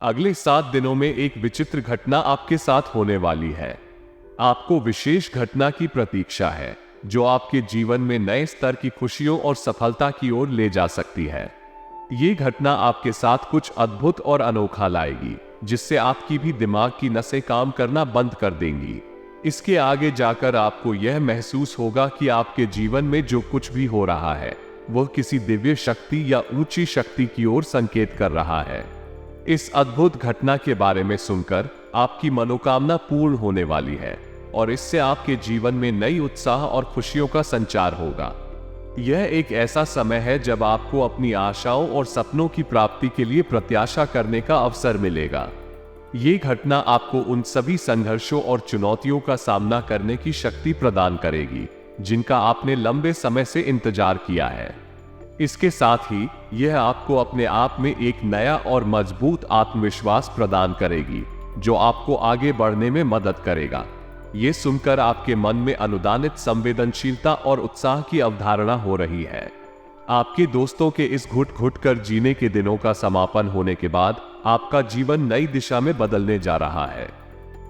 अगले 7 दिनों में एक विचित्र घटना आपके साथ होने वाली है। आपको विशेष घटना की प्रतीक्षा है जो आपके जीवन में नए स्तर की खुशियों और सफलता की ओर ले जा सकती है। ये घटना आपके साथ कुछ अद्भुत और अनोखा लाएगी, जिससे आपकी भी दिमाग की नसें काम करना बंद कर देंगी। इसके आगे जाकर आपको यह महसूस होगा कि आपके जीवन में जो कुछ भी हो रहा है वह किसी दिव्य शक्ति या ऊंची शक्ति की ओर संकेत कर रहा है। इस अद्भुत घटना के बारे में सुनकर आपकी मनोकामना पूर्ण होने वाली है और इससे आपके जीवन में नई उत्साह और खुशियों का संचार होगा। यह एक ऐसा समय है जब आपको अपनी आशाओं और सपनों की प्राप्ति के लिए प्रत्याशा करने का अवसर मिलेगा। ये घटना आपको उन सभी संघर्षों और चुनौतियों का सामना करने की शक्ति प्रदान करेगी जिनका आपने लंबे समय से इंतजार किया है। इसके साथ ही यह आपको अपने आप में एक नया और मजबूत आत्मविश्वास प्रदान करेगी जो आपको आगे बढ़ने में मदद करेगा। ये सुनकर आपके मन में अनुदानित संवेदनशीलता और उत्साह की अवधारणा हो रही है। आपके दोस्तों के इस घुट-घुट कर जीने के दिनों का समापन होने के बाद आपका जीवन नई दिशा में बदलने जा रहा है।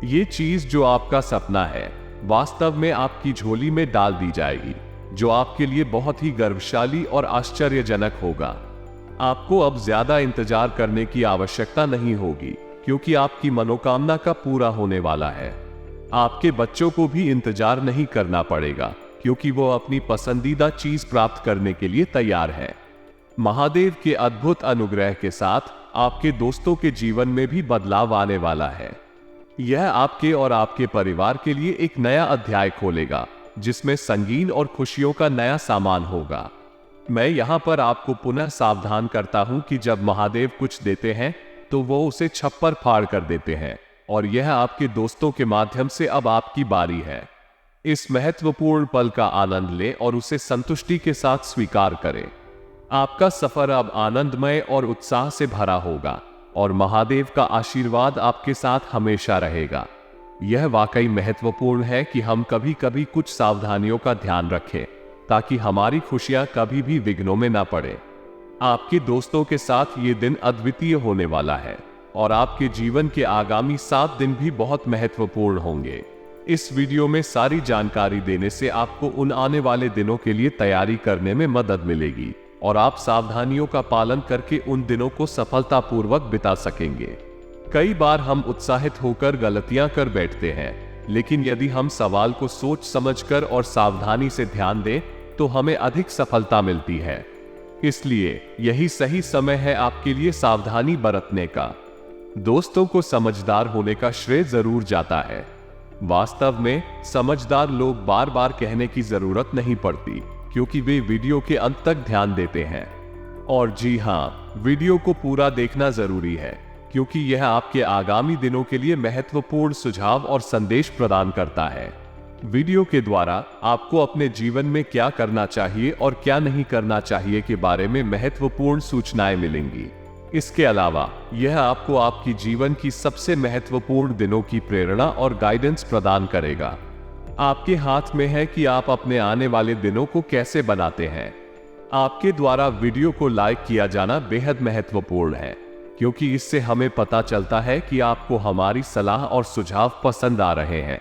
ये चीज जो आपका सपना है वास्तव में आपकी झोली में डाल दी जाएगी, जो आपके लिए बहुत ही गर्वशाली और आश्चर्यजनक होगा। आपको अब ज्यादा इंतजार करने की आवश्यकता नहीं होगी क्योंकि आपकी मनोकामना का पूरा होने वाला है। आपके बच्चों को भी इंतजार नहीं करना पड़ेगा क्योंकि वो अपनी पसंदीदा चीज प्राप्त करने के लिए तैयार है। महादेव के अद्भुत अनुग्रह के साथ आपके दोस्तों के जीवन में भी बदलाव आने वाला है। यह आपके और आपके परिवार के लिए एक नया अध्याय खोलेगा जिसमें संगीन और खुशियों का नया सामान होगा। मैं यहाँ पर आपको पुनः सावधान करता हूँ कि जब महादेव कुछ देते हैं तो वो उसे छप्पर फाड़ कर देते हैं और यह आपके दोस्तों के माध्यम से अब आपकी बारी है। इस महत्वपूर्ण पल का आनंद लें और उसे संतुष्टि के साथ स्वीकार करें। आपका सफर अब आनंदमय और उत्साह से भरा होगा और महादेव का आशीर्वाद आपके साथ हमेशा रहेगा। यह वाकई महत्वपूर्ण है कि हम कभी कभी कुछ सावधानियों का ध्यान रखें ताकि हमारी खुशियां कभी भी विघ्नों में ना पड़े। आपके दोस्तों के साथ ये दिन अद्वितीय होने वाला है और आपके जीवन के आगामी 7 दिन भी बहुत महत्वपूर्ण होंगे। इस वीडियो में सारी जानकारी देने से आपको उन आने वाले दिनों के लिए तैयारी करने में मदद मिलेगी और आप सावधानियों का पालन करके उन दिनों को सफलतापूर्वक बिता सकेंगे। कई बार हम उत्साहित होकर गलतियां कर बैठते हैं, लेकिन यदि हम सवाल को सोच समझकर और सावधानी से ध्यान दें तो हमें अधिक सफलता मिलती है। इसलिए यही सही समय है आपके लिए सावधानी बरतने का। दोस्तों को समझदार होने का श्रेय जरूर जाता है। वास्तव में समझदार लोग बार बार कहने की जरूरत नहीं पड़ती क्योंकि वे वीडियो के अंत तक ध्यान देते हैं। और जी हाँ, वीडियो को पूरा देखना जरूरी है क्योंकि यह आपके आगामी दिनों के लिए महत्वपूर्ण सुझाव और संदेश प्रदान करता है। वीडियो के द्वारा आपको अपने जीवन में क्या करना चाहिए और क्या नहीं करना चाहिए के बारे में महत्वपूर्ण सूचनाएं मिलेंगी। इसके अलावा यह आपको आपकी जीवन की सबसे महत्वपूर्ण दिनों की प्रेरणा और गाइडेंस प्रदान करेगा। आपके हाथ में है कि आप अपने आने वाले दिनों को कैसे बनाते हैं। आपके द्वारा वीडियो को लाइक किया जाना बेहद महत्वपूर्ण है क्योंकि इससे हमें पता चलता है कि आपको हमारी सलाह और सुझाव पसंद आ रहे हैं।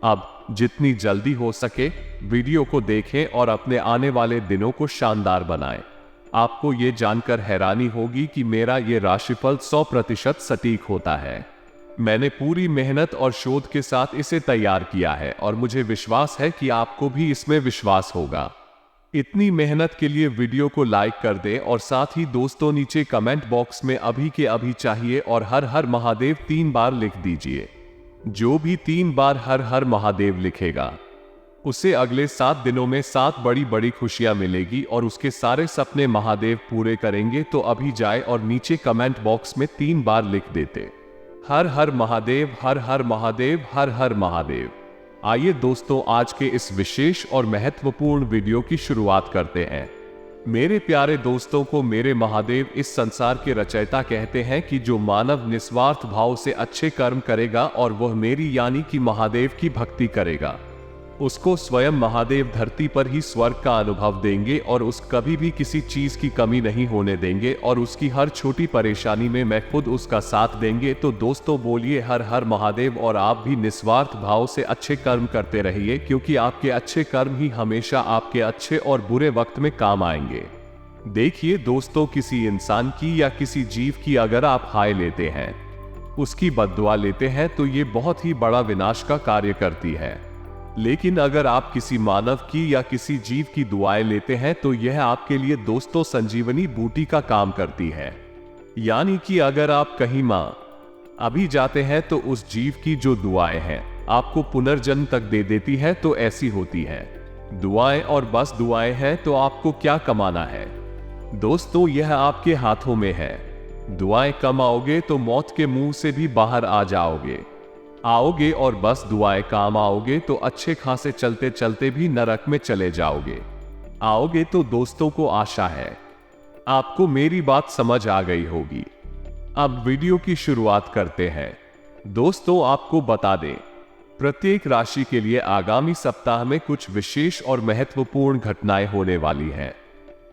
अब जितनी जल्दी हो सके वीडियो को देखें और अपने आने वाले दिनों को शानदार बनाएं। आपको ये जानकर हैरानी होगी कि मेरा ये राशिफल 100% सटीक होता है। मैंने पूरी मेहनत और शोध के साथ इसे तैयार किया है और मुझे विश्वास है कि आपको भी इसमें विश्वास होगा। इतनी मेहनत के लिए वीडियो को लाइक कर दें और साथ ही दोस्तों नीचे कमेंट बॉक्स में अभी के अभी चाहिए और हर हर महादेव 3 बार लिख दीजिए। जो भी 3 बार हर हर महादेव लिखेगा उसे अगले 7 दिनों में 7 बड़ी बड़ी खुशियां मिलेगी और उसके सारे सपने महादेव पूरे करेंगे। तो अभी जाए और नीचे कमेंट बॉक्स में 3 बार लिख देते, हर हर महादेव, हर हर महादेव, हर हर महादेव। आइए दोस्तों, आज के इस विशेष और महत्वपूर्ण वीडियो की शुरुआत करते हैं। मेरे प्यारे दोस्तों को मेरे महादेव इस संसार के रचयिता कहते हैं कि जो मानव निस्वार्थ भाव से अच्छे कर्म करेगा और वह मेरी यानी कि महादेव की भक्ति करेगा, उसको स्वयं महादेव धरती पर ही स्वर्ग का अनुभव देंगे और उस कभी भी किसी चीज की कमी नहीं होने देंगे और उसकी हर छोटी परेशानी में मैं खुद उसका साथ देंगे। तो दोस्तों बोलिए हर हर महादेव। और आप भी निस्वार्थ भाव से अच्छे कर्म करते रहिए, क्योंकि आपके अच्छे कर्म ही हमेशा आपके अच्छे और बुरे वक्त में काम आएंगे। देखिए दोस्तों, किसी इंसान की या किसी जीव की अगर आप हाय लेते हैं, उसकी बद्दुआ लेते हैं, तो ये बहुत ही बड़ा विनाश का कार्य करती है। लेकिन अगर आप किसी मानव की या किसी जीव की दुआएं लेते हैं तो यह आपके लिए दोस्तों संजीवनी बूटी का काम करती है। यानी कि अगर आप कहीं मां अभी जाते हैं तो उस जीव की जो दुआएं हैं आपको पुनर्जन्म तक दे देती है। तो ऐसी होती है दुआएं, और बस दुआएं हैं तो आपको क्या कमाना है दोस्तों, यह आपके हाथों में है। दुआएं कमाओगे तो मौत के मुंह से भी बाहर आ आओगे और बस दुआएं काम आओगे तो अच्छे खासे चलते चलते भी नरक में चले आओगे। तो दोस्तों को आशा है आपको मेरी बात समझ आ गई होगी। अब वीडियो की शुरुआत करते हैं। दोस्तों आपको बता दें, प्रत्येक राशि के लिए आगामी सप्ताह में कुछ विशेष और महत्वपूर्ण घटनाएं होने वाली हैं।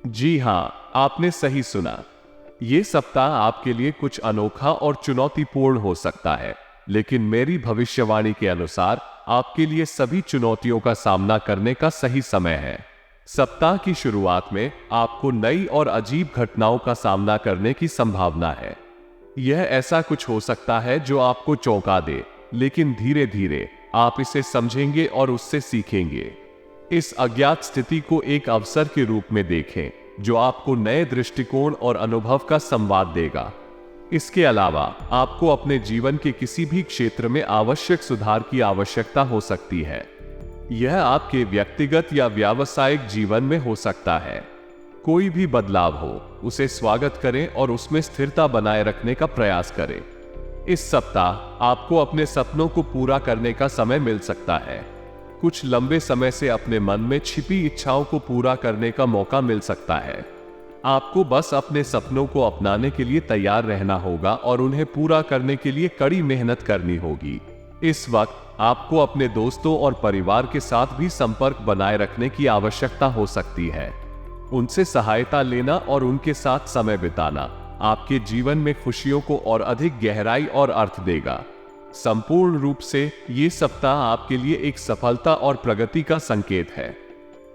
जी हां, आपने सही सुना। ये सप्ताह आपके लिए कुछ अनोखा और चुनौतीपूर्ण हो सकता है, लेकिन मेरी भविष्यवाणी के अनुसार आपके लिए सभी चुनौतियों का सामना करने का सही समय है। सप्ताह की शुरुआत में आपको नई और अजीब घटनाओं का सामना करने की संभावना है। यह ऐसा कुछ हो सकता है जो आपको चौंका दे, लेकिन धीरे धीरे आप इसे समझेंगे और उससे सीखेंगे। इस अज्ञात स्थिति को एक अवसर के रूप में देखें, जो आपको नए दृष्टिकोण और अनुभव का संवाद देगा। इसके अलावा आपको अपने जीवन के किसी भी क्षेत्र में आवश्यक सुधार की आवश्यकता हो सकती है। यह आपके व्यक्तिगत या व्यावसायिक जीवन में हो सकता है। कोई भी बदलाव हो, उसे स्वागत करें और उसमें स्थिरता बनाए रखने का प्रयास करें। इस सप्ताह आपको अपने सपनों को पूरा करने का समय मिल सकता है। कुछ लंबे समय से अपने मन में छिपी इच्छाओं को पूरा करने का मौका मिल सकता है। आपको बस अपने सपनों को अपनाने के लिए तैयार रहना होगा और उन्हें पूरा करने के लिए कड़ी मेहनत करनी होगी। इस वक्त आपको अपने दोस्तों और परिवार के साथ भी संपर्क बनाए रखने की आवश्यकता हो सकती है। उनसे सहायता लेना और उनके साथ समय बिताना आपके जीवन में खुशियों को और अधिक गहराई और अर्थ देगा। संपूर्ण रूप से ये सप्ताह आपके लिए एक सफलता और प्रगति का संकेत है।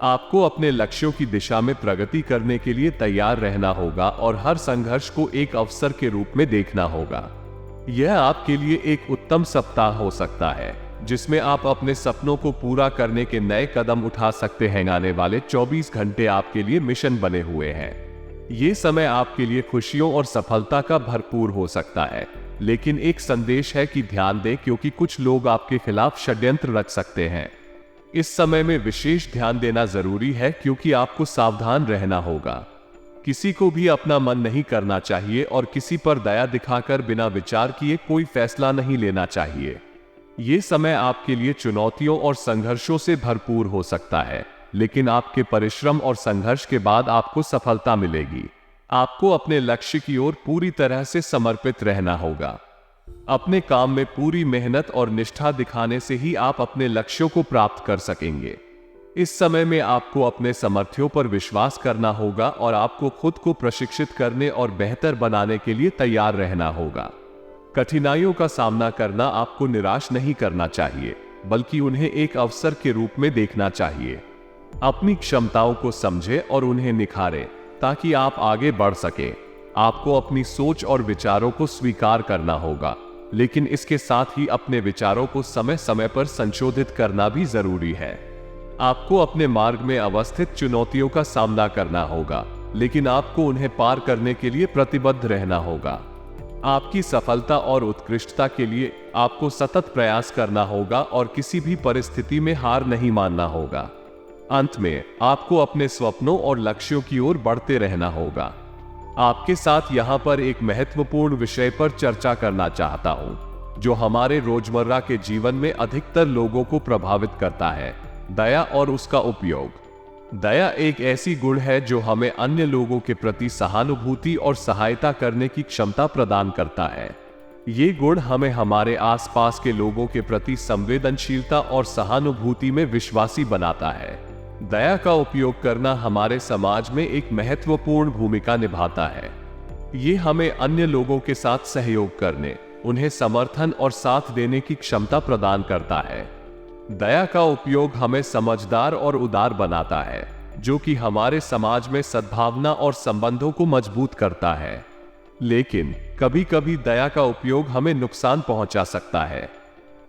आपको अपने लक्ष्यों की दिशा में प्रगति करने के लिए तैयार रहना होगा और हर संघर्ष को एक अवसर के रूप में देखना होगा। यह आपके लिए एक उत्तम सप्ताह हो सकता है, जिसमें आप अपने सपनों को पूरा करने के नए कदम उठा सकते हैं। आने वाले 24 घंटे आपके लिए मिशन बने हुए हैं। ये समय आपके लिए खुशियों और सफलता का भरपूर हो सकता है, लेकिन एक संदेश है कि ध्यान दें, क्योंकि कुछ लोग आपके खिलाफ षड्यंत्र रच सकते हैं। इस समय में विशेष ध्यान देना जरूरी है, क्योंकि आपको सावधान रहना होगा। किसी को भी अपना मन नहीं करना चाहिए और किसी पर दया दिखाकर बिना विचार किए कोई फैसला नहीं लेना चाहिए। ये समय आपके लिए चुनौतियों और संघर्षों से भरपूर हो सकता है, लेकिन आपके परिश्रम और संघर्ष के बाद आपको सफलता मिलेगी। आपको अपने लक्ष्य की ओर पूरी तरह से समर्पित रहना होगा। अपने काम में पूरी मेहनत और निष्ठा दिखाने से ही आप अपने लक्ष्यों को प्राप्त कर सकेंगे। इस समय में आपको अपने सामर्थ्यों पर विश्वास करना होगा और आपको खुद को प्रशिक्षित करने और बेहतर बनाने के लिए तैयार रहना होगा। कठिनाइयों का सामना करना आपको निराश नहीं करना चाहिए, बल्कि उन्हें एक अवसर के रूप में देखना चाहिए। अपनी क्षमताओं को समझें और उन्हें निखारें, ताकि आप आगे बढ़ सकें। आपको अपनी सोच और विचारों को स्वीकार करना होगा, लेकिन इसके साथ ही अपने विचारों को समय समय पर संशोधित करना भी जरूरी है। आपको अपने मार्ग में अवस्थित चुनौतियों का सामना करना होगा, लेकिन आपको उन्हें पार करने के लिए प्रतिबद्ध रहना होगा। आपकी सफलता और उत्कृष्टता के लिए आपको सतत प्रयास करना होगा और किसी भी परिस्थिति में हार नहीं मानना होगा। अंत में आपको अपने सपनों और लक्ष्यों की ओर बढ़ते रहना होगा। आपके साथ यहां पर एक महत्वपूर्ण विषय पर चर्चा करना चाहता हूं, जो हमारे रोजमर्रा के जीवन में अधिकतर लोगों को प्रभावित करता है: दया और उसका उपयोग। दया एक ऐसी गुण है जो हमें अन्य लोगों के प्रति सहानुभूति और सहायता करने की क्षमता प्रदान करता है। ये गुण हमें हमारे आसपास के लोगों के प्रति संवेदनशीलता और सहानुभूति में विश्वासी बनाता है। दया का उपयोग करना हमारे समाज में एक महत्वपूर्ण भूमिका निभाता है। ये हमें अन्य लोगों के साथ सहयोग करने, उन्हें समर्थन और साथ देने की क्षमता प्रदान करता है। दया का उपयोग हमें समझदार और उदार बनाता है, जो कि हमारे समाज में सद्भावना और संबंधों को मजबूत करता है। लेकिन कभी कभी दया का उपयोग हमें नुकसान पहुंचा सकता है।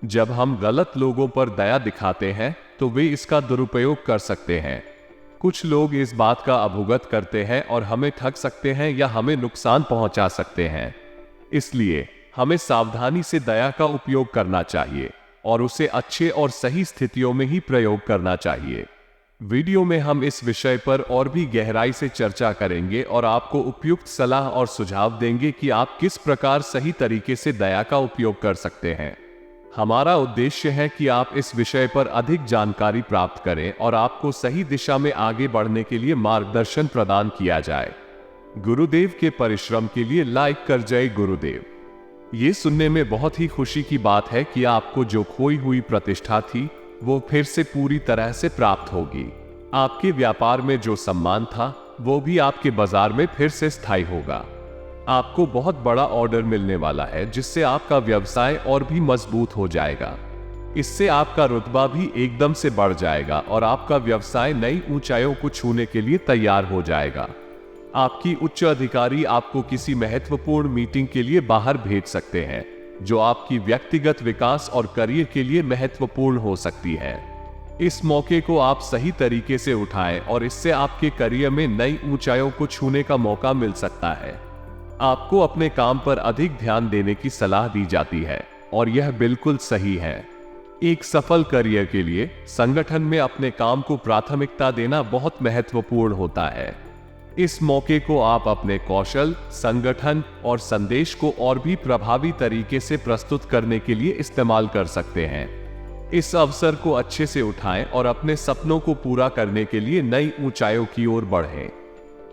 जब हम गलत लोगों पर दया दिखाते हैं तो वे इसका दुरुपयोग कर सकते हैं। कुछ लोग इस बात का अवगत करते हैं और हमें ठग सकते हैं या हमें नुकसान पहुंचा सकते हैं। इसलिए हमें सावधानी से दया का उपयोग करना चाहिए और उसे अच्छे और सही स्थितियों में ही प्रयोग करना चाहिए। वीडियो में हम इस विषय पर और भी गहराई से चर्चा करेंगे और आपको उपयुक्त सलाह और सुझाव देंगे कि आप किस प्रकार सही तरीके से दया का उपयोग कर सकते हैं। हमारा उद्देश्य है कि आप इस विषय पर अधिक जानकारी प्राप्त करें और आपको सही दिशा में आगे बढ़ने के लिए मार्गदर्शन प्रदान किया जाए। गुरुदेव के परिश्रम के लिए लाइक कर जय गुरुदेव। ये सुनने में बहुत ही खुशी की बात है कि आपको जो खोई हुई प्रतिष्ठा थी वो फिर से पूरी तरह से प्राप्त होगी। आपके व्यापार में जो सम्मान था वो भी आपके बाजार में फिर से स्थायी होगा। आपको बहुत बड़ा ऑर्डर मिलने वाला है, जिससे आपका व्यवसाय और भी मजबूत हो जाएगा। इससे आपका रुतबा भी एकदम से बढ़ जाएगा और आपका व्यवसाय नई ऊंचाइयों को छूने के लिए तैयार हो जाएगा। आपकी उच्च अधिकारी आपको किसी महत्वपूर्ण मीटिंग के लिए बाहर भेज सकते हैं, जो आपकी व्यक्तिगत विकास और करियर के लिए महत्वपूर्ण हो सकती है। इस मौके को आप सही तरीके से उठाएं और इससे आपके करियर में नई ऊंचाइयों को छूने का मौका मिल सकता है। आपको अपने काम पर अधिक ध्यान देने की सलाह दी जाती है और यह बिल्कुल सही है। एक सफल करियर के लिए संगठन में अपने काम को प्राथमिकता देना बहुत महत्वपूर्ण होता है। इस मौके को आप अपने कौशल, संगठन और संदेश को और भी प्रभावी तरीके से प्रस्तुत करने के लिए इस्तेमाल कर सकते हैं। इस अवसर को अच्छे से उठाएं और अपने सपनों को पूरा करने के लिए नई ऊंचाइयों की ओर बढ़ें।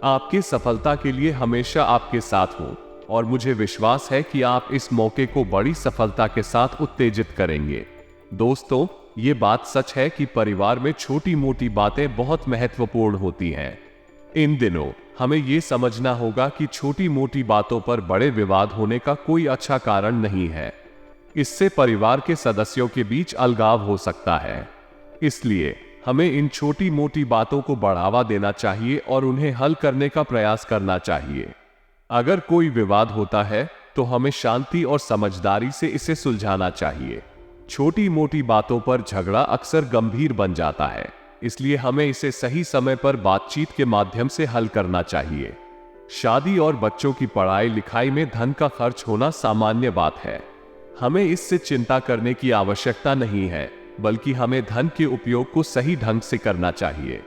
आपकी सफलता के लिए हमेशा आपके साथ हूं और मुझे विश्वास है कि आप इस मौके को बड़ी सफलता के साथ उत्तेजित करेंगे। दोस्तों, ये बात सच है कि परिवार में छोटी मोटी बातें बहुत महत्वपूर्ण होती हैं। इन दिनों हमें ये समझना होगा कि छोटी मोटी बातों पर बड़े विवाद होने का कोई अच्छा कारण नहीं है। इससे परिवार के सदस्यों के बीच अलगाव हो सकता है। इसलिए हमें इन छोटी मोटी बातों को बढ़ावा देना चाहिए और उन्हें हल करने का प्रयास करना चाहिए। अगर कोई विवाद होता है तो हमें शांति और समझदारी से इसे सुलझाना चाहिए। छोटी मोटी बातों पर झगड़ा अक्सर गंभीर बन जाता है, इसलिए हमें इसे सही समय पर बातचीत के माध्यम से हल करना चाहिए। शादी और बच्चों की पढ़ाई लिखाई में धन का खर्च होना सामान्य बात है। हमें इससे चिंता करने की आवश्यकता नहीं है, बल्कि हमें धन के उपयोग को सही ढंग से करना चाहिए।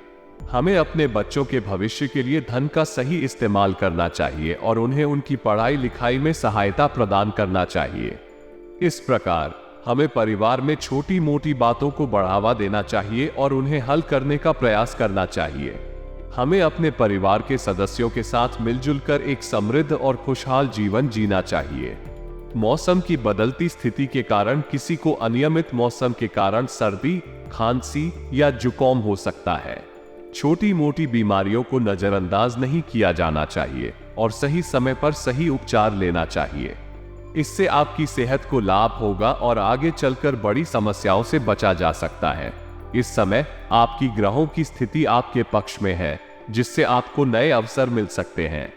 हमें अपने बच्चों के भविष्य के लिए धन का सही इस्तेमाल करना चाहिए और उन्हें उनकी पढ़ाई लिखाई में सहायता प्रदान करना चाहिए। इस प्रकार हमें परिवार में छोटी मोटी बातों को बढ़ावा देना चाहिए और उन्हें हल करने का प्रयास करना चाहिए। हमें अपने परिवार के सदस्यों के साथ मिलजुल कर एक समृद्ध और खुशहाल जीवन जीना चाहिए। मौसम की बदलती स्थिति के कारण किसी को अनियमित मौसम के कारण सर्दी, खांसी या जुकाम हो सकता है। छोटी मोटी बीमारियों को नजरअंदाज नहीं किया जाना चाहिए और सही समय पर सही उपचार लेना चाहिए। इससे आपकी सेहत को लाभ होगा और आगे चलकर बड़ी समस्याओं से बचा जा सकता है। इस समय आपकी ग्रहों की स्थिति आपके पक्ष में है, जिससे आपको नए अवसर मिल सकते हैं।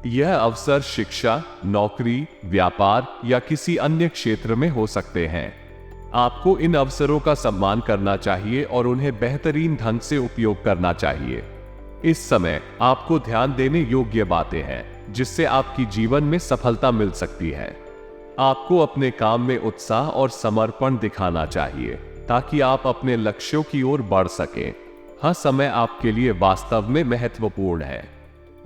यह अवसर शिक्षा, नौकरी, व्यापार या किसी अन्य क्षेत्र में हो सकते हैं। आपको इन अवसरों का सम्मान करना चाहिए और उन्हें बेहतरीन ढंग से उपयोग करना चाहिए। इस समय आपको ध्यान देने योग्य बातें हैं, जिससे आपकी जीवन में सफलता मिल सकती है। आपको अपने काम में उत्साह और समर्पण दिखाना चाहिए ताकि आप अपने लक्ष्यों की ओर बढ़ सकें। हर समय आपके लिए वास्तव में महत्वपूर्ण है।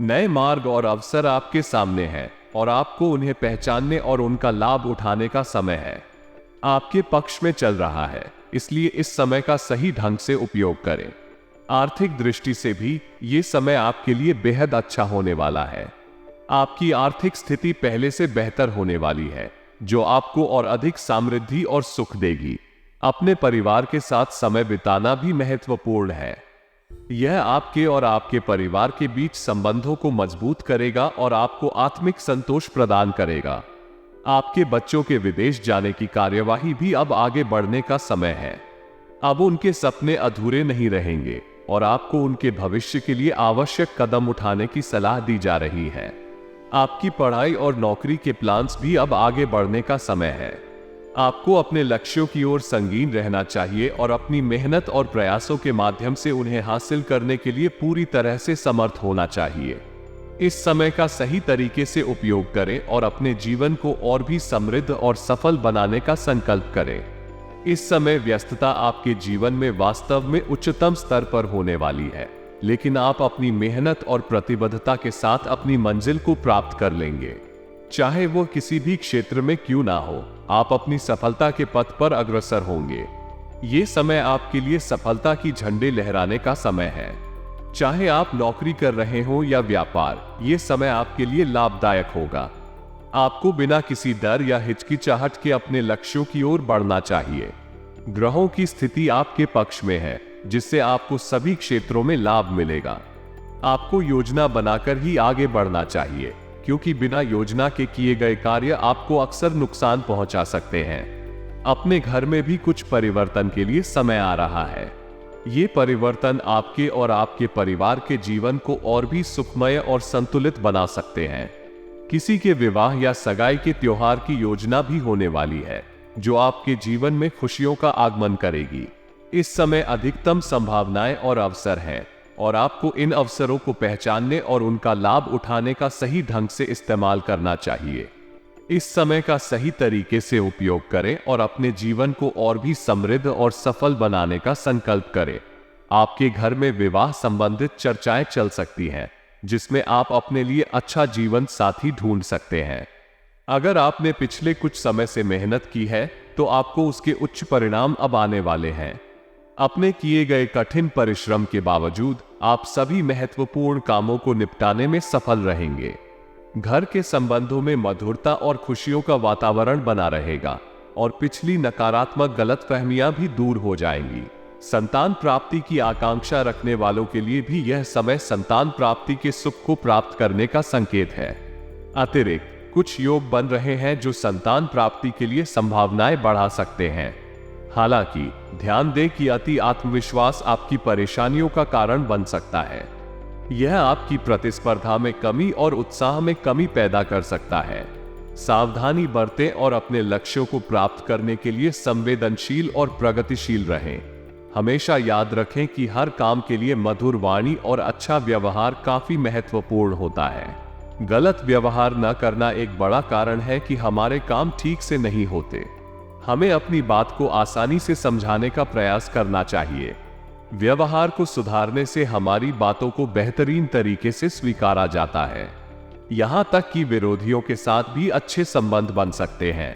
नए मार्ग और अवसर आपके सामने हैं और आपको उन्हें पहचानने और उनका लाभ उठाने का समय है। आपके पक्ष में चल रहा है, इसलिए इस समय का सही ढंग से उपयोग करें। आर्थिक दृष्टि से भी ये समय आपके लिए बेहद अच्छा होने वाला है। आपकी आर्थिक स्थिति पहले से बेहतर होने वाली है। जो आपको और अधिक समृद्धि और सुख देगी। अपने परिवार के साथ समय बिताना भी महत्वपूर्ण है। यह आपके और आपके परिवार के बीच संबंधों को मजबूत करेगा और आपको आत्मिक संतोष प्रदान करेगा। आपके बच्चों के विदेश जाने की कार्यवाही भी अब आगे बढ़ने का समय है। अब उनके सपने अधूरे नहीं रहेंगे और आपको उनके भविष्य के लिए आवश्यक कदम उठाने की सलाह दी जा रही है। आपकी पढ़ाई और नौकरी के प्लान्स भी अब आगे बढ़ने का समय है। आपको अपने लक्ष्यों की ओर संगीन रहना चाहिए और अपनी मेहनत और प्रयासों के माध्यम से उन्हें हासिल करने के लिए पूरी तरह से समर्थ होना चाहिए। इस समय का सही तरीके से उपयोग करें और अपने जीवन को और भी समृद्ध और सफल बनाने का संकल्प करें। इस समय व्यस्तता आपके जीवन में वास्तव में उच्चतम स्तर पर होने वाली है, लेकिन आप अपनी मेहनत और प्रतिबद्धता के साथ अपनी मंजिल को प्राप्त कर लेंगे। चाहे वो किसी भी क्षेत्र में क्यों ना हो, आप अपनी सफलता के पथ पर अग्रसर होंगे। ये समय आपके लिए सफलता की झंडे लहराने का समय है। चाहे आप नौकरी कर रहे हो या व्यापार, ये समय आपके लिए लाभदायक होगा। आपको बिना किसी डर या हिचकिचाहट के अपने लक्ष्यों की ओर बढ़ना चाहिए। ग्रहों की स्थिति आपके पक्ष में है, जिससे आपको सभी क्षेत्रों में लाभ मिलेगा। आपको योजना बनाकर ही आगे बढ़ना चाहिए, क्योंकि बिना योजना के किए गए कार्य आपको अक्सर नुकसान पहुंचा सकते हैं। अपने घर में भी कुछ परिवर्तन के लिए समय आ रहा है। ये परिवर्तन आपके और आपके परिवार के जीवन को और भी सुखमय और संतुलित बना सकते हैं। किसी के विवाह या सगाई के त्योहार की योजना भी होने वाली है, जो आपके जीवन में खुशियों का आगमन करेगी। इस समय अधिकतम संभावनाएं और अवसर हैं, और आपको इन अवसरों को पहचानने और उनका लाभ उठाने का सही ढंग से इस्तेमाल करना चाहिए। इस समय का सही तरीके से उपयोग करें और अपने जीवन को और भी समृद्ध और सफल बनाने का संकल्प करें। आपके घर में विवाह संबंधित चर्चाएं चल सकती हैं, जिसमें आप अपने लिए अच्छा जीवन साथी ढूंढ सकते हैं। अगर आपने पिछले कुछ समय से मेहनत की है, तो आपको उसके उच्च परिणाम अब आने वाले हैं। अपने किए गए कठिन परिश्रम के बावजूद आप सभी महत्वपूर्ण कामों को निपटाने में सफल रहेंगे। घर के संबंधों में मधुरता और खुशियों का वातावरण बना रहेगा और पिछली नकारात्मक गलतफहमियां भी दूर हो जाएंगी। संतान प्राप्ति की आकांक्षा रखने वालों के लिए भी यह समय संतान प्राप्ति के सुख को प्राप्त करने का संकेत है। अतिरिक्त कुछ योग बन रहे हैं जो संतान प्राप्ति के लिए संभावनाएं बढ़ा सकते हैं। हालांकि ध्यान दें कि अति आत्मविश्वास आपकी परेशानियों का कारण बन सकता है। यह आपकी प्रतिस्पर्धा में कमी और उत्साह में कमी पैदा कर सकता है। सावधानी बरतें और अपने लक्ष्यों को प्राप्त करने के लिए संवेदनशील और प्रगतिशील रहें। हमेशा याद रखें कि हर काम के लिए मधुर वाणी और अच्छा व्यवहार काफी महत्वपूर्ण होता है। गलत व्यवहार न करना एक बड़ा कारण है कि हमारे काम ठीक से नहीं होते। हमें अपनी बात को आसानी से समझाने का प्रयास करना चाहिए। व्यवहार को सुधारने से हमारी बातों को बेहतरीन तरीके से स्वीकारा जाता है। यहां तक कि विरोधियों के साथ भी अच्छे संबंध बन सकते हैं।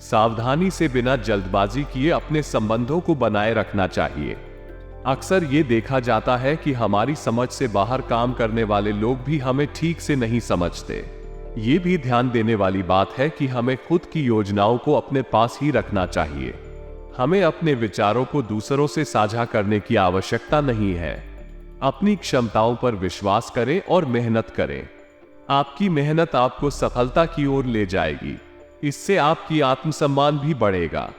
सावधानी से बिना जल्दबाजी किए अपने संबंधों को बनाए रखना चाहिए। अक्सर ये देखा जाता है कि हमारी समझ से बाहर काम करने वाले लोग भी हमें ठीक से नहीं समझते। ये भी ध्यान देने वाली बात है कि हमें खुद की योजनाओं को अपने पास ही रखना चाहिए। हमें अपने विचारों को दूसरों से साझा करने की आवश्यकता नहीं है। अपनी क्षमताओं पर विश्वास करें और मेहनत करें। आपकी मेहनत आपको सफलता की ओर ले जाएगी। इससे आपकी आत्मसम्मान भी बढ़ेगा।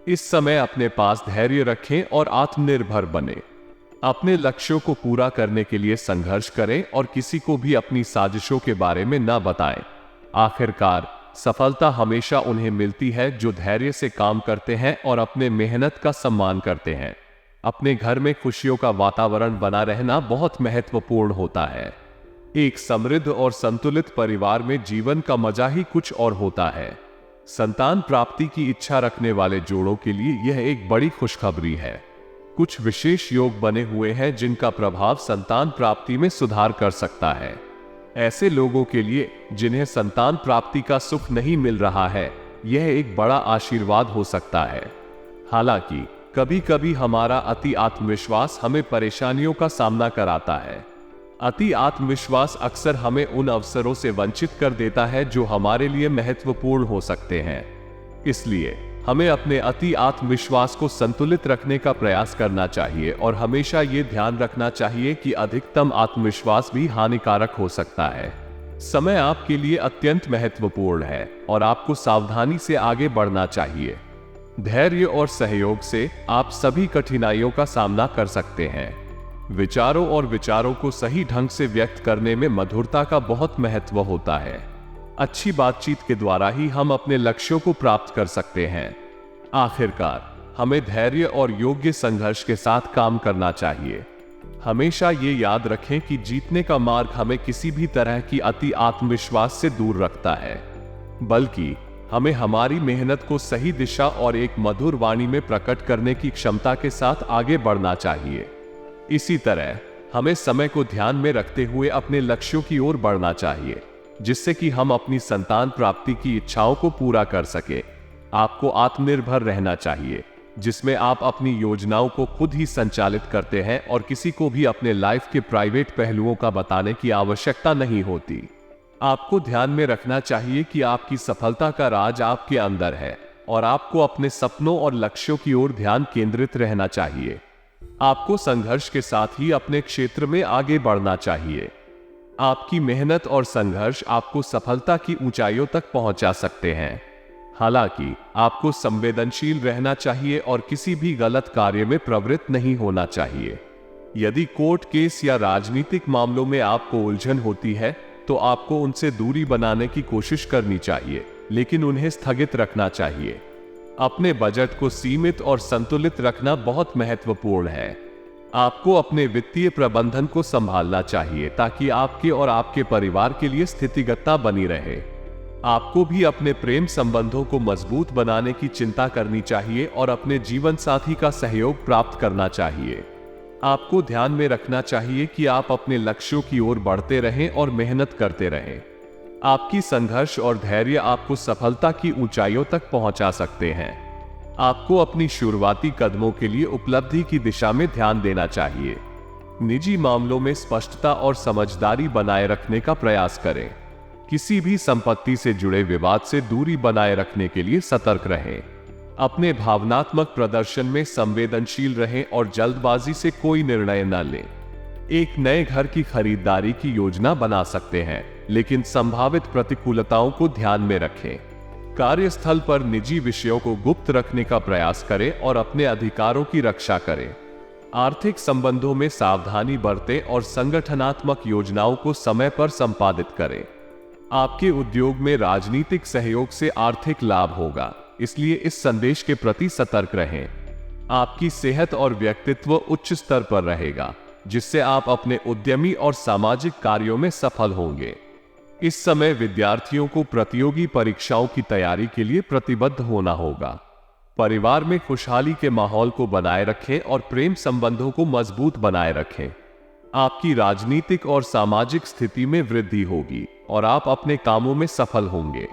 इस समय अपने पास धैर्य रखें और आत्मनिर्भर बने। अपने लक्ष्यों को पूरा करने के लिए संघर्ष करें और किसी को भी अपनी साजिशों के बारे में न बताएं। आखिरकार सफलता हमेशा उन्हें मिलती है जो धैर्य से काम करते हैं और अपने मेहनत का सम्मान करते हैं। अपने घर में खुशियों का वातावरण बना रहना बहुत महत्वपूर्ण होता है। एक समृद्ध और संतुलित परिवार में जीवन का मजा ही कुछ और होता है। संतान प्राप्ति की इच्छा रखने वाले जोड़ों के लिए यह एक बड़ी खुशखबरी है। कुछ विशेष योग बने हुए हैं जिनका प्रभाव संतान प्राप्ति में सुधार कर सकता है। ऐसे लोगों के लिए जिन्हें संतान प्राप्ति का सुख नहीं मिल रहा है, यह एक बड़ा आशीर्वाद हो सकता है। हालांकि कभी कभी हमारा अति आत्मविश्वास हमें परेशानियों का सामना कराता है। अति आत्मविश्वास अक्सर हमें उन अवसरों से वंचित कर देता है जो हमारे लिए महत्वपूर्ण हो सकते हैं। इसलिए हमें अपने अति आत्मविश्वास को संतुलित रखने का प्रयास करना चाहिए और हमेशा ये ध्यान रखना चाहिए कि अधिकतम आत्मविश्वास भी हानिकारक हो सकता है। समय आपके लिए अत्यंत महत्वपूर्ण है और आपको सावधानी से आगे बढ़ना चाहिए। धैर्य और सहयोग से आप सभी कठिनाइयों का सामना कर सकते हैं। विचारों और विचारों को सही ढंग से व्यक्त करने में मधुरता का बहुत महत्व होता है। अच्छी बातचीत के द्वारा ही हम अपने लक्ष्यों को प्राप्त कर सकते हैं। आखिरकार हमें धैर्य और योग्य संघर्ष के साथ काम करना चाहिए। हमेशा ये याद रखें कि जीतने का मार्ग हमें किसी भी तरह की अति आत्मविश्वास से दूर रखता है, बल्कि हमें हमारी मेहनत को सही दिशा और एक मधुर वाणी में प्रकट करने की क्षमता के साथ आगे बढ़ना चाहिए। इसी तरह हमें समय को ध्यान में रखते हुए अपने लक्ष्यों की ओर बढ़ना चाहिए, जिससे कि हम अपनी संतान प्राप्ति की इच्छाओं को पूरा कर सके। आपको आत्मनिर्भर रहना चाहिए, जिसमें आप अपनी योजनाओं को खुद ही संचालित करते हैं और किसी को भी अपने लाइफ के प्राइवेट पहलुओं का बताने की आवश्यकता नहीं होती। आपको ध्यान में रखना चाहिए कि आपकी सफलता का राज आपके अंदर है और आपको अपने सपनों और लक्ष्यों की ओर ध्यान केंद्रित रहना चाहिए। आपको संघर्ष के साथ ही अपने क्षेत्र में आगे बढ़ना चाहिए। आपकी मेहनत और संघर्ष आपको सफलता की ऊंचाइयों तक पहुंचा सकते हैं। हालांकि आपको संवेदनशील रहना चाहिए और किसी भी गलत कार्य में प्रवृत्त नहीं होना चाहिए। यदि कोर्ट केस या राजनीतिक मामलों में आपको उलझन होती है तो आपको उनसे दूरी बनाने की कोशिश करनी चाहिए, लेकिन उन्हें स्थगित रखना चाहिए। अपने बजट को सीमित और संतुलित रखना बहुत महत्वपूर्ण है। आपको अपने वित्तीय प्रबंधन को संभालना चाहिए ताकि आपके और आपके परिवार के लिए स्थितिगतता बनी रहे। आपको भी अपने प्रेम संबंधों को मजबूत बनाने की चिंता करनी चाहिए और अपने जीवन साथी का सहयोग प्राप्त करना चाहिए। आपको ध्यान में रखना चाहिए कि आप अपने लक्ष्यों की ओर बढ़ते रहें और मेहनत करते रहें। आपकी संघर्ष और धैर्य आपको सफलता की ऊंचाइयों तक पहुंचा सकते हैं। आपको अपनी शुरुआती कदमों के लिए उपलब्धि की दिशा में ध्यान देना चाहिए। निजी मामलों में स्पष्टता और समझदारी बनाए रखने का प्रयास करें। किसी भी संपत्ति से जुड़े विवाद से दूरी बनाए रखने के लिए सतर्क रहें। अपने भावनात्मक प्रदर्शन में संवेदनशील रहें और जल्दबाजी से कोई निर्णय न लें। एक नए घर की खरीदारी की योजना बना सकते हैं, लेकिन संभावित प्रतिकूलताओं को ध्यान में रखें। कार्यस्थल पर निजी विषयों को गुप्त रखने का प्रयास करें और अपने अधिकारों की रक्षा करें। आर्थिक संबंधों में सावधानी बरतें और संगठनात्मक योजनाओं को समय पर संपादित करें। आपके उद्योग में राजनीतिक सहयोग से आर्थिक लाभ होगा, इसलिए इस संदेश के प्रति सतर्क रहें। आपकी सेहत और व्यक्तित्व उच्च स्तर पर रहेगा, जिससे आप अपने उद्यमी और सामाजिक कार्यों में सफल होंगे। इस समय विद्यार्थियों को प्रतियोगी परीक्षाओं की तैयारी के लिए प्रतिबद्ध होना होगा। परिवार में खुशहाली के माहौल को बनाए रखें और प्रेम संबंधों को मजबूत बनाए रखें। आपकी राजनीतिक और सामाजिक स्थिति में वृद्धि होगी और आप अपने कामों में सफल होंगे।